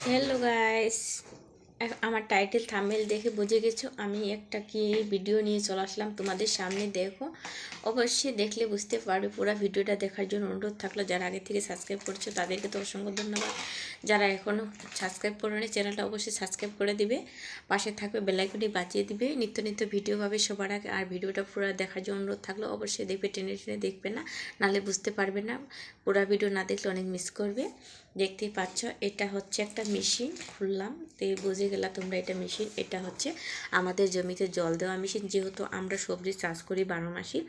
Hello guys, আমার title thumbnail দেখে বুঝে গেছো আমি একটা কি ভিডিও নিয়ে চলে আসলাম তোমাদের সামনে। দেখো, অবশ্যই দেখলে বুঝতে পারবে। পুরো ভিডিওটা দেখার জন্য অনুরোধ থাকলো। যারা আগে থেকে সাবস্ক্রাইব করছো তাদেরকে তো অসংখ্য ধন্যবাদ। যারা এখনও সাবস্ক্রাইব করেনি চ্যানেলটা অবশ্যই সাবস্ক্রাইব করে দিবে, পাশে থাকবে বেল আইকনটি বাজিয়ে দিবে। নিত্য নিত্য ভিডিও পাবে সবার আগে। আর ভিডিওটা পুরো দেখার জন্য অনুরোধ থাকলো। অবশ্যই দেখবে, টেনে টেনে দেখবে না, নাহলে বুঝতে পারবে না। পুরো ভিডিও না দেখলে অনেক মিস করবে। দেখতেই পাচ্ছ, এটা হচ্ছে একটা মেশিন খুললাম, তো বুঝে গেলা তোমরা এটা মেশিন। এটা হচ্ছে আমাদের জমিতে জল দেওয়া মেশিন। যেহেতু আমরা সবজি চাষ করি 12 মাসই,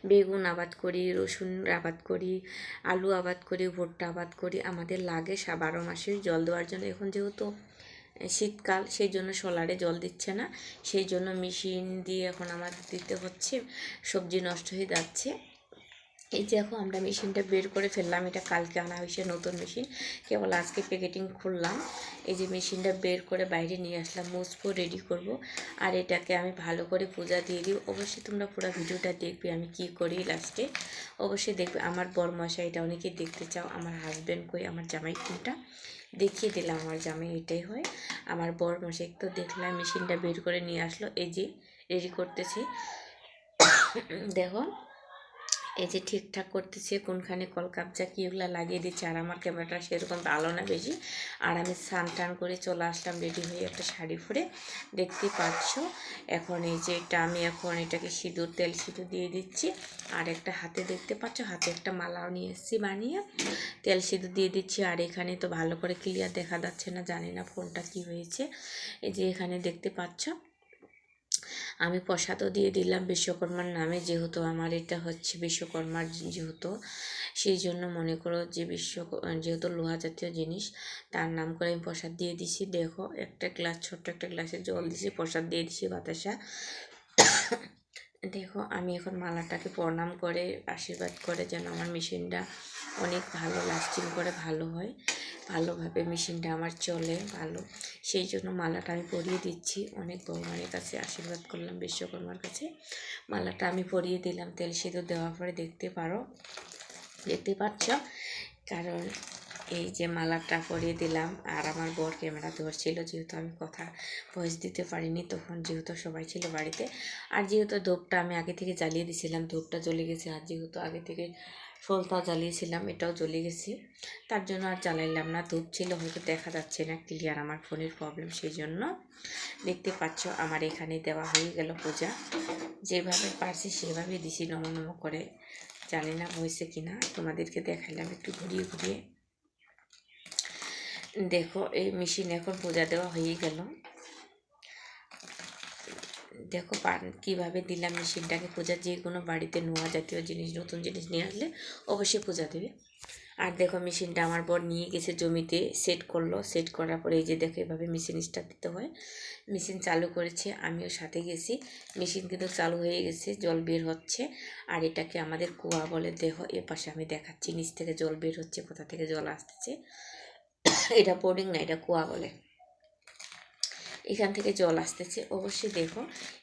বেগুন আবাদ করি, রসুন আবাদ করি, আলু আবাদ করি, ভুট্টা আবাদ করি, আমাদের লাগে 12 মাসের জল দেওয়ার জন্য। এখন যেহেতু শীতকাল, সেই জন্য সোলারে জল দিচ্ছে না, সেই জন্য মেশিন দিয়ে এখন আমাদের দিতে হচ্ছে। সবজি নষ্ট হয়ে যাচ্ছে। এই দেখো, আমরা মেশিনটা বের করে ফেললাম। এটা কালকে আনা হয়েছে নতুন মেশিন, কেবল আজকে প্যাকেটিং খুললাম। এই যে মেশিনটা বের করে বাইরে নিয়ে আসলাম, মুছবো, রেডি করব। আর এটাকে আমি ভালো করে পূজা দিয়ে দিই। অবশ্যই তোমরা পুরো ভিডিওটা দেখবে আমি কি করি লাস্টে, অবশ্যই দেখবে। আমার বরমশাই, এটা অনেকেই দেখতে চাও। আমার হাজব্যান্ড কই, আমার জামাই কোনটা, দেখিয়ে দিলাম। আমার জামাই এটাই হয়। আমার বরমশাই তো দেখলাম মেশিনটা বের করে নিয়ে আসলো। এই যে রেডি করতেছি, দেখো এই যে ঠিকঠাক করতেছে, কোনখানে কলকাবজা কি ওগুলো লাগিয়ে দিচ্ছে। আর আমার ক্যামেরাটা সেরকম ভালো না বেশি। আর আমি স্নান টান করে চলে আসলাম রেডি হয়ে, একটা শাড়ি পরে। দেখতে পাচ্ছ এখন এই যে এটা আমি এখন এটাকে সিঁদুর, তেল সিঁদুর দিয়ে দিচ্ছি। আর একটা হাতে দেখতে পাচ্ছ, হাতে একটা মালাও নিয়ে এসেছি বানিয়ে, তেল সিঁদুর দিয়ে দিচ্ছি। আর এখানে তো ভালো করে ক্লিয়ার দেখা যাচ্ছে না, জানি না ফোনটা কি হয়েছে। এই যে এখানে দেখতে পাচ্ছ আমি প্রসাদও দিয়ে দিলাম বিশ্বকর্মার নামে। যেহেতু আমার এটা হচ্ছে বিশ্বকর্মার, যেহেতু সেই জন্য মনে করো যে যেহেতু লোহা জাতীয় জিনিস, তার নাম করে আমি প্রসাদ দিয়ে দিছি। দেখো, একটা গ্লাস, ছোট্ট একটা গ্লাসে জল দিছি, প্রসাদ দিয়ে দিছি, বাতাসা। দেখো, আমি এখন মালাটাকে প্রণাম করে আশীর্বাদ করে যেন আমার মেশিনটা অনেক ভালো লাস্টিং করে, ভালো হয়, ভালোভাবে মেশিনটা আমার চলে ভালো, সেই জন্য মালাটা আমি পরিয়ে দিচ্ছি। অনেক ভগবানের কাছে আশীর্বাদ করলাম, বিশ্বকর্মার কাছে মালাটা আমি পরিয়ে দিলাম। তেল সিঁদুর দেওয়ার পরে দেখতে পাচ্ছ, কারণ এই যে মালাটা পরিয়ে দিলাম। আর আমার বর ক্যামেরা ধরছিল, যেহেতু আমি কথা ভয়েস দিতে পারিনি তখন, যেহেতু সবাই ছিল বাড়িতে। আর যেহেতু ধূপটা আমি আগে থেকে জ্বালিয়ে দিয়েছিলাম, ধূপটা জ্বলে গেছে। আর যেহেতু আগে থেকে সলতাও জ্বালিয়েছিলাম, এটাও জ্বলে গেছে, তার জন্য আর জ্বালাইলাম না। ধূপ ছিল, হয়তো দেখা যাচ্ছে না ক্লিয়ার, আমার ফোনের প্রবলেম, সেই জন্য। দেখতে পাচ্ছ আমার এখানে দেওয়া হয়ে গেল পূজা। যেভাবে পারছি সেভাবে দিছি, নম নম করে। জানি না হয়েছে কিনা, তোমাদেরকে দেখাইলাম একটু ঘুরিয়ে ঘুরিয়ে। দেখো, এই মেশিন এখন পূজা দেওয়া হয়ে গেল। দেখো কীভাবে দিলাম মেশিনটাকে পূজা। যে কোনো বাড়িতে নোয়া জাতীয় জিনিস, নতুন জিনিস নিয়ে আসলে অবশ্যই পূজা দেবে। আর দেখো, মেশিনটা আমার বর নিয়ে গেছে জমিতে, সেট করলো। সেট করার পরে এই যে দেখো, এভাবে মেশিন স্টার্ট দিতে হয়। মেশিন চালু করেছে, আমিও সাথে গেছি। মেশিন কিন্তু চালু হয়ে গেছে, জল বের হচ্ছে। আর এটাকে আমাদের কুয়া বলে। দেখো, এ পাশে আমি দেখাচ্ছি, নিচ থেকে জল বের হচ্ছে, কোথা থেকে জল আসতেছে। এটা বোরিং না, এটা কুয়া বলে। এখান থেকে জল আসতেছে। অবশ্যই দেখো,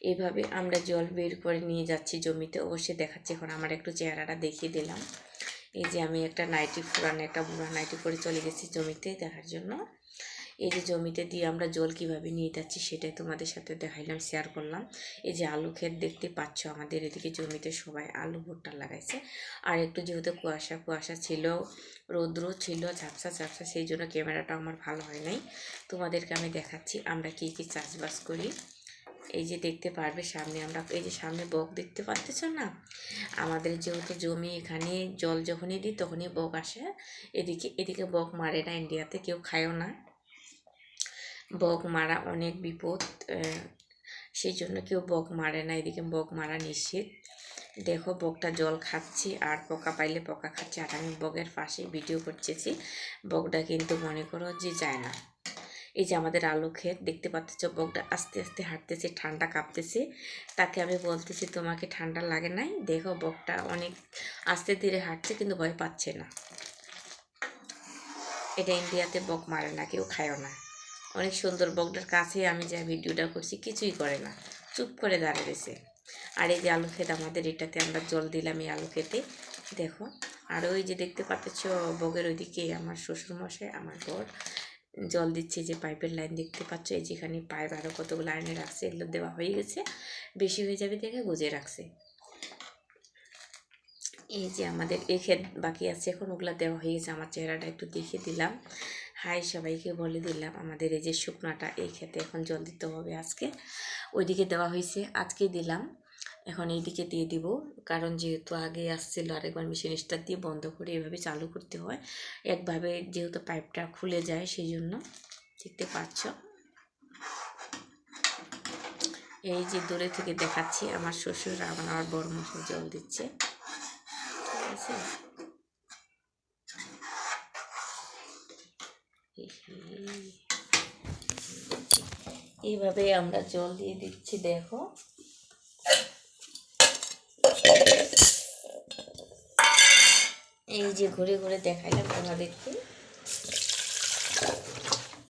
এইভাবে আমরা জল বের করে নিয়ে যাচ্ছি জমিতে। অবশ্যই দেখাচ্ছি। এখন আমার একটু চেহারাটা দেখিয়ে দিলাম। এই যে আমি একটা নাইটি, পুরানো একটা বুড়া নাইটি পরে চলে গেছি জমিতে দেখার জন্য। এই যে জমিতে দিয়ে আমরা জল কিভাবে নিয়ে যাচ্ছি সেটাই তোমাদের সাথে দেখাইলাম, শেয়ার করলাম। এই যে আলু ক্ষেত দেখতে পাচ্ছ, আমাদের এদিকে জমিতে সবাই আলু ভুট্টা লাগাইছে। আর একটু যেহেতু কুয়াশা কুয়াশা ছিল, রৌদ্র ছিল, ঝাপসা ঝাপসা, সেই জন্য ক্যামেরাটা আমার ভালো হয় নাই। তোমাদেরকে আমি দেখাচ্ছি আমরা কী কী চাষবাস করি। এই যে দেখতে পারবে সামনে, আমরা এই যে সামনে বক দেখতে পাচ্ছ না, আমাদের যেহেতু জমি, এখানে জল যখনই দিই তখনই বক আসে। এদিকে বক মারে না, ইন্ডিয়াতে কেউ খায়ও না। বক মারা অনেক বিপদ, সেই জন্য কেউ বক মারে না, এদিকে বক মারা নিষেধ। দেখো, বকটা জল খাচ্ছি আর পোকা পাইলে পোকা খাচ্ছে। আর আমি বকের পাশে ভিডিও করতেছি। বকটা কিন্তু মনে করো যে যায় না। এই যে আমাদের আলু ক্ষেত দেখতে পাচ্ছ, বকটা আস্তে আস্তে হাঁটতেছে, ঠান্ডা কাঁপতেছে। তাকে আমি বলতেছি তোমাকে ঠান্ডা লাগে নাই? দেখো, বকটা অনেক আস্তে ধীরে হাঁটছে, কিন্তু ভয় পাচ্ছে না। এটা ইন্ডিয়াতে বক মারে না, কেউ খায়ও না। অনেক সুন্দর, বকটার কাছে আমি যা ভিডিওটা করছি কিছুই করে না, চুপ করে দাঁড়িয়ে রয়েছে। আর এই যে আলু ক্ষেত আমাদের, এটাতে আমরা জল দিলাম এই আলু খেতে। দেখো, আর ওই যে দেখতে পাচ্ছ বকের ওইদিকে আমার শ্বশুরমশাই, আমার বর, জল দিচ্ছি। যে পাইপের লাইন দেখতে পাচ্ছ, এই যেখানে পাইপ আরও কতগুলো লাইনে রাখছে, এগুলো দেওয়া হয়ে গেছে, বেশি হয়ে যাবে দেখে গুজে রাখছে। এই যে আমাদের এই ক্ষেত বাকি আছে, এখন ওগুলো দেওয়া হয়ে গেছে। আমার চেহারাটা একটু দেখিয়ে দিলাম, হাই সবাইকে বলে দিলাম। আমাদের এই যে শুকনাটা, এই ক্ষেতে এখন জল দিতে হবে আজকে। ওইদিকে দেওয়া হয়েছে, আজকেই দিলাম, এখন এইদিকে দিয়ে দিব। কারণ যেহেতু আগে আসছিল, আরেকবার মেশিন স্টার্ট দিয়ে বন্ধ করে এভাবে চালু করতে হয়, একভাবে যেহেতু পাইপটা খুলে যায়, সেই জন্য। দেখতে পাচ্ছ, এই যে দূরে থেকে দেখাচ্ছি, আমার শ্বশুর আমার বড় মশাই জল দিচ্ছে, ঠিক আছে। এইভাবে আমরা জল দিয়ে দিচ্ছি, দেখো। এই যে ঘুরে ঘুরে দেখাইলাম তোমাদেরকে।